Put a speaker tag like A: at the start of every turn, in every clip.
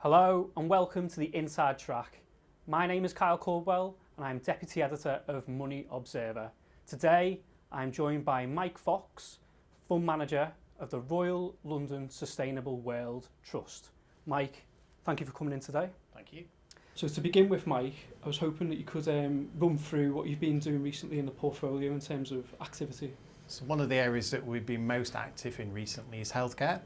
A: Hello and welcome to the Inside Track. My name is Kyle Caldwell and I'm Deputy Editor of Money Observer. Today I'm joined by Mike Fox, Fund Manager of the Royal London Sustainable World Trust. Mike, thank you for coming in today.
B: Thank you.
A: So to begin with, Mike, I was hoping that you could run through what you've been doing recently in the portfolio in terms of activity.
B: So one of the areas that we've been most active in recently is healthcare.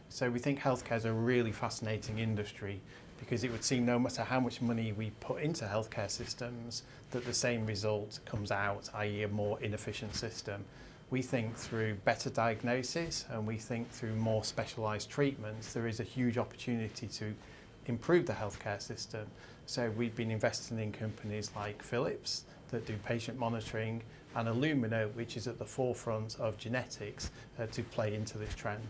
B: So we think healthcare is a really fascinating industry because it would seem no matter how much money we put into healthcare systems that the same result comes out, i.e. a more inefficient system. We think through better diagnosis and we think through more specialised treatments there is a huge opportunity to improve the healthcare system. So we've been investing in companies like Philips that do patient monitoring and Illumina, which is at the forefront of genetics to play into this trend.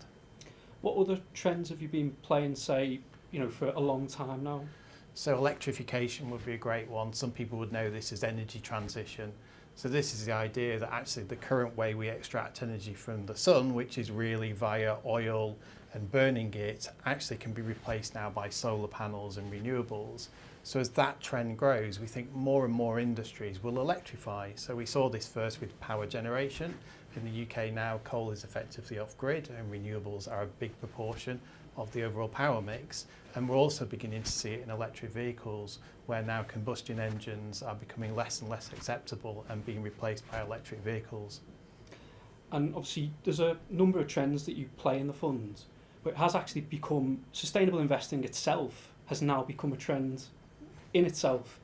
A: What other trends have you been playing, say, for a long time now?
B: So electrification would be a great one. Some people would know this as energy transition. So this is the idea that actually the current way we extract energy from the sun, which is really via oil and burning it, actually can be replaced now by solar panels and renewables. So as that trend grows, we think more and more industries will electrify. So we saw this first with power generation. In the UK now, coal is effectively off-grid and renewables are a big proportion of the overall power mix. And we're also beginning to see it in electric vehicles, where now combustion engines are becoming less and less acceptable and being replaced by electric vehicles.
A: And obviously there's a number of trends that you play in the fund, but it has actually become, sustainable investing itself has now become a trend in itself.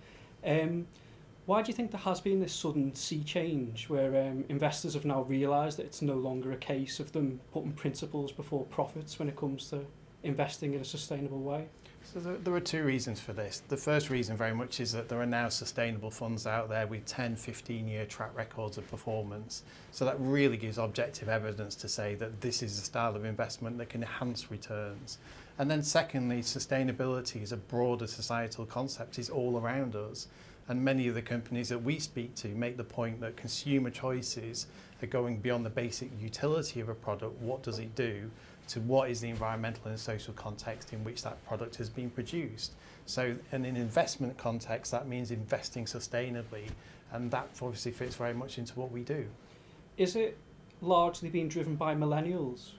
A: Why do you think there has been this sudden sea change where investors have now realised that it's no longer a case of them putting principles before profits when it comes to investing in a sustainable way?
B: So there are two reasons for this. The first reason very much is that there are now sustainable funds out there with 10, 15-year track records of performance. So that really gives objective evidence to say that this is a style of investment that can enhance returns. And then secondly, sustainability is a broader societal concept. It's all around us. And many of the companies that we speak to make the point that consumer choices are going beyond the basic utility of a product, what does it do, to what is the environmental and social context in which that product has been produced. So in an investment context, that means investing sustainably, and that obviously fits very much into what we do.
A: Is it largely being driven by millennials?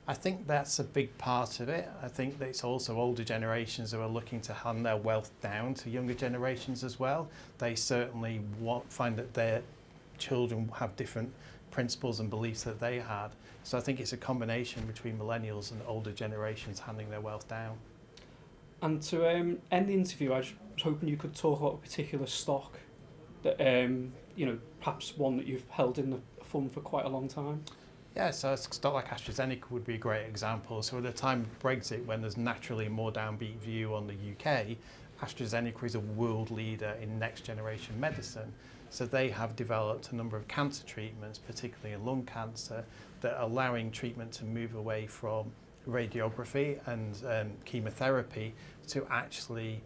B: I think that's a big part of it. I think that it's also older generations who are looking to hand their wealth down to younger generations as well. They certainly find that their children have different principles and beliefs that they had. So I think it's a combination between millennials and older generations handing their wealth down.
A: And to end the interview, I was hoping you could talk about a particular stock that, perhaps one that you've held in the fund for quite a long time.
B: Yeah, so a stock like AstraZeneca would be a great example. So at the time of Brexit, when there's naturally a more downbeat view on the UK, AstraZeneca is a world leader in next generation medicine. So they have developed a number of cancer treatments, particularly in lung cancer, that are allowing treatment to move away from radiography and chemotherapy to actually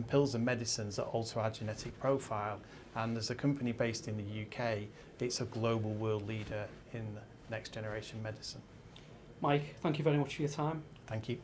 B: pills and medicines that alter our genetic profile. And as a company based in the UK, it's a global world leader in next generation medicine.
A: Mike, thank you very much for your time.
B: Thank you.